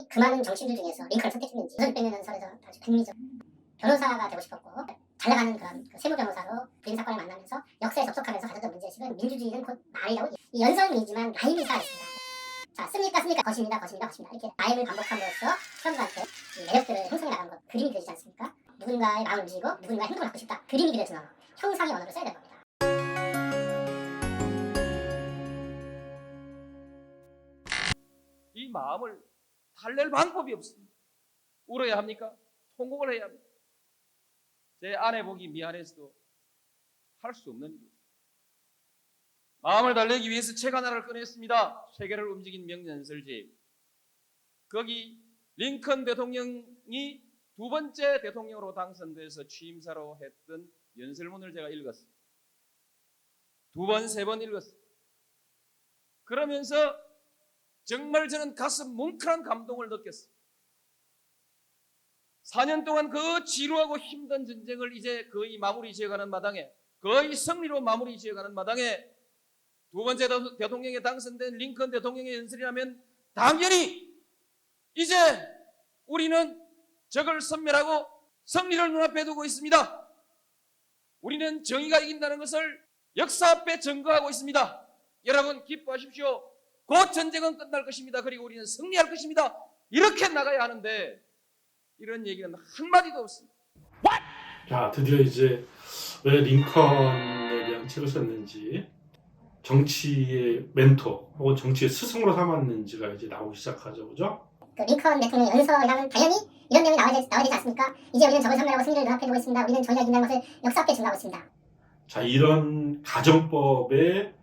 그 많은 정치인들 중에서 링컨을 선택했는지 600명 연설에서 아주 백미적 변호사가 되고 싶었고 잘 나가는 그런 세무 변호사로 불임 사건을 만나면서 역사에 접속하면서 가졌던 문제의식은 민주주의는 곧 말이라고 이 연설이지만 라임이 살아있습니다. 자, 씁니까 것입니다 이렇게 라임을 반복함으로써 사람들한테 이 매력들을 형성해 나가는 것 그림이 그려지지 않습니까? 누군가의 마음을 움직이고 누군가의 행동을 갖고 싶다 그림이 그려진 언어 형상의 언어를 써야 될 겁니다. 이 마음을 달랠 방법이 없습니다. 울어야 합니까? 통곡을 해야 합니까? 제 아내 보기 미안해서도 할 수 없는 일입니다. 마음을 달래기 위해서 책 하나를 꺼냈습니다. 세계를 움직인 명연설집. 거기 링컨 대통령이 두 번째 대통령으로 당선돼서 취임사로 했던 연설문을 제가 읽었습니다. 두 번, 세 번 읽었습니다. 그러면서 정말 저는 가슴 뭉클한 감동을 느꼈습니다. 4년 동안 그 지루하고 힘든 전쟁을 이제 거의 마무리 지어가는 마당에, 거의 승리로 마무리 지어가는 마당에 두 번째 대통령에 당선된 링컨 대통령의 연설이라면 당연히 이제 우리는 적을 섬멸하고 승리를 눈앞에 두고 있습니다. 우리는 정의가 이긴다는 것을 역사 앞에 증거하고 있습니다. 여러분 기뻐하십시오. 곧 전쟁은 끝날 것입니다. 그리고 우리는 승리할 것입니다. 이렇게 나가야 하는데 이런 얘기는 한마디도 없습니다. 자, 드디어 이제 왜 링컨에 대한 책을 썼는지, 정치의 멘토 혹은 정치의 스승으로 삼았는지가 이제 나오기 시작하죠, 그죠? 그 링컨 대통령 연설이라면 당연히 이런 내용이 나와야 되지 않습니까? 이제 우리는 적을 섬멸하고 승리를 눈앞에 두고 있습니다. 우리는 정의가 이긴다는 것을 역사 앞에 증거하고 있습니다. 자, 이런 가정법의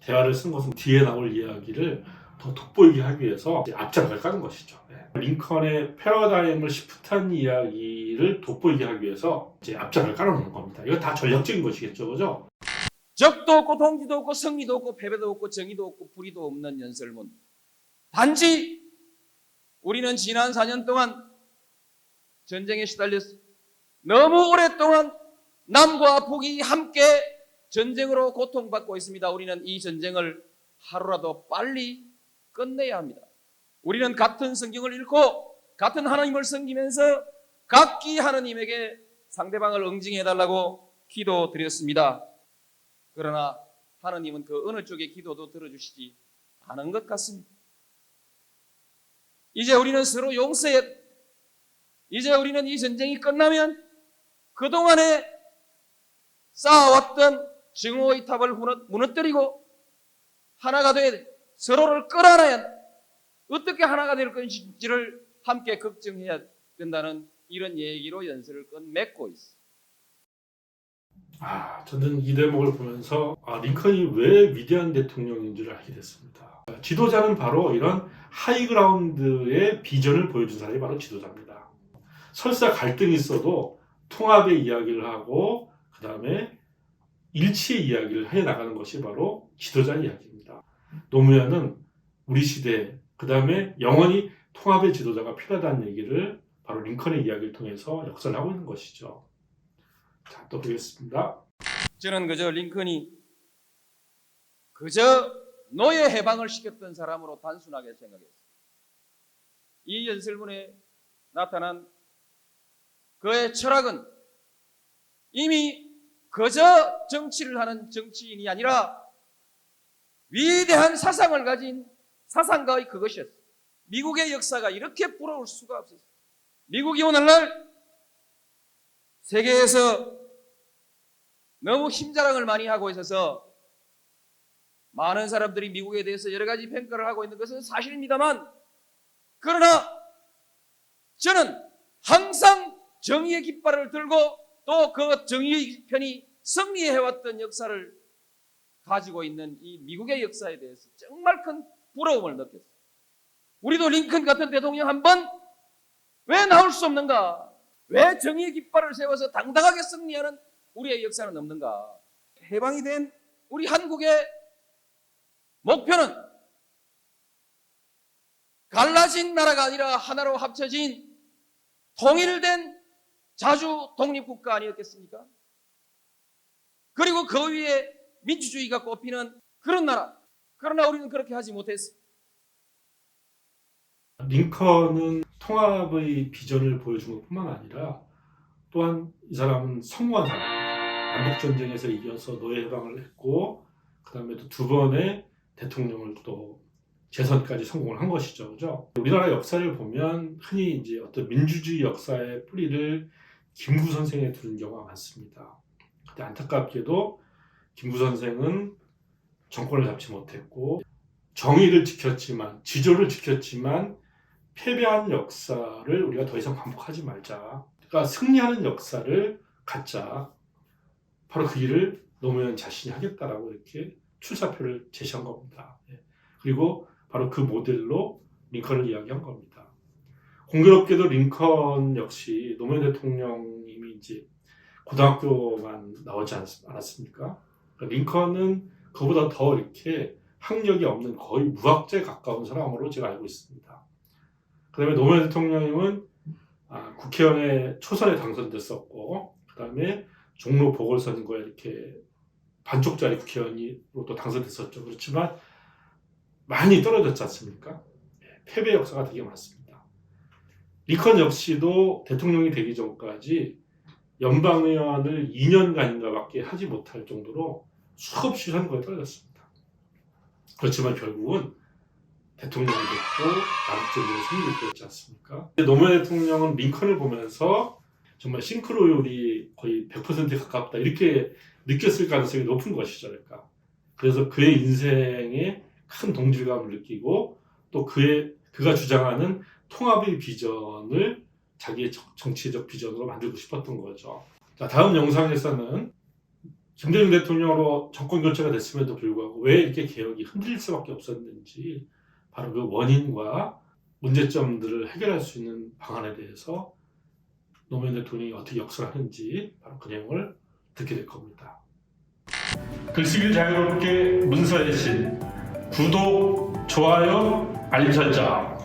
대화를 쓴 것은 뒤에 나올 이야기를 더 돋보이게 하기 위해서 앞장을 까는 것이죠. 링컨의 패러다임을 시프트한 이야기를 돋보이게 하기 위해서 이제 앞장을 깔아놓는 겁니다. 이거 다 전략적인 것이겠죠, 그죠? 적도 없고 동지도 없고 승리도 없고 패배도 없고 정의도 없고 불의도 없는 연설문. 단지 우리는 지난 4년 동안 전쟁에 시달렸습니다. 너무 오랫동안 남과 북이 함께 전쟁으로 고통받고 있습니다. 우리는 이 전쟁을 하루라도 빨리 끝내야 합니다. 우리는 같은 성경을 읽고 같은 하나님을 섬기면서 각기 하나님에게 상대방을 응징해달라고 기도드렸습니다. 그러나 하나님은 그 어느 쪽의 기도도 들어주시지 않은 것 같습니다. 이제 우리는 서로 용서해. 이제 우리는 이 전쟁이 끝나면 그동안에 쌓아왔던 증오의 탑을 무너뜨리고 하나가 돼야 돼. 서로를 끌어안아야 돼. 어떻게 하나가 될 것인지를 함께 걱정해야 된다는 이런 얘기로 연설을 끝맺고 있어. 저는 이 대목을 보면서 링컨이 왜 위대한 대통령인 줄 알게 됐습니다. 지도자는 바로 이런 하이그라운드의 비전을 보여준 사람이 바로 지도자입니다. 설사 갈등이 있어도 통합의 이야기를 하고 그 다음에 일치의 이야기를 해나가는 것이 바로 지도자의 이야기입니다. 노무현은 우리 시대 그 다음에 영원히 통합의 지도자가 필요하다는 얘기를 바로 링컨의 이야기를 통해서 역설을 하고 있는 것이죠. 자, 또 보겠습니다. 저는 그저 링컨이 그저 노예 해방을 시켰던 사람으로 단순하게 생각했어요. 이 연설문에 나타난 그의 철학은 이미 그저 정치를 하는 정치인이 아니라 위대한 사상을 가진 사상가의 그것이었어요. 미국의 역사가 이렇게 부러울 수가 없었어요. 미국이 오늘날 세계에서 너무 힘자랑을 많이 하고 있어서 많은 사람들이 미국에 대해서 여러 가지 평가를 하고 있는 것은 사실입니다만, 그러나 저는 항상 정의의 깃발을 들고 또 그 정의의 편이 승리해왔던 역사를 가지고 있는 이 미국의 역사에 대해서 정말 큰 부러움을 느꼈어요. 우리도 링컨 같은 대통령 한 번 왜 나올 수 없는가? 왜 정의의 깃발을 세워서 당당하게 승리하는 우리의 역사는 없는가? 해방이 된 우리 한국의 목표는 갈라진 나라가 아니라 하나로 합쳐진 통일된 자주 독립국가 아니었겠습니까? 그리고 그 위에 민주주의가 꼽히는 그런 나라. 그러나 우리는 그렇게 하지 못했습니다. 링컨은 통합의 비전을 보여준 것뿐만 아니라 또한 이 사람은 성공한 사람입니다. 남북전쟁에서 이겨서 노예 해방을 했고 그 다음에 또 두 번의 대통령을 또 재선까지 성공을 한 것이죠. 그죠? 우리나라 역사를 보면 흔히 이제 어떤 민주주의 역사의 뿌리를 김구 선생에 두는 경우가 많습니다. 근데 안타깝게도 김구 선생은 정권을 잡지 못했고 정의를 지켰지만 지조를 지켰지만 패배한 역사를 우리가 더 이상 반복하지 말자. 그러니까 승리하는 역사를 갖자. 바로 그 일을 노무현 자신이 하겠다라고 이렇게 출사표를 제시한 겁니다. 그리고 바로 그 모델로 링컨을 이야기한 겁니다. 공교롭게도 링컨 역시 노무현 대통령님이 이제 고등학교만 나오지 않았습니까? 그러니까 링컨은 그보다 더 이렇게 학력이 없는 거의 무학자에 가까운 사람으로 제가 알고 있습니다. 그 다음에 노무현 대통령님은 국회의원의 초선에 당선됐었고, 그 다음에 종로 보궐선거에 이렇게 반쪽짜리 국회의원으로 또 당선됐었죠. 그렇지만 많이 떨어졌지 않습니까? 패배 역사가 되게 많습니다. 링컨 역시도 대통령이 되기 전까지 연방의원을 2년간인가밖에 하지 못할 정도로 수없이 선거에 떨어졌습니다. 그렇지만 결국은 대통령이 됐고 남북전쟁의 승리를 보였지 않습니까? 노무현 대통령은 링컨을 보면서 정말 싱크로율이 거의 100%에 가깝다 이렇게 느꼈을 가능성이 높은 것이죠. 그러니까. 그래서 그의 인생에 큰 동질감을 느끼고 또 그가 주장하는 통합의 비전을 자기의 정치적 비전으로 만들고 싶었던 거죠. 자, 다음 영상에서는 김대중 대통령으로 정권 교체가 됐음에도 불구하고 왜 이렇게 개혁이 흔들릴 수밖에 없었는지 바로 그 원인과 문제점들을 해결할 수 있는 방안에 대해서 노무현 대통령이 어떻게 역사를 하는지 바로 그 내용을 듣게 될 겁니다. 글쓰기를 자유롭게 문서의 신 구독, 좋아요, 알림 설정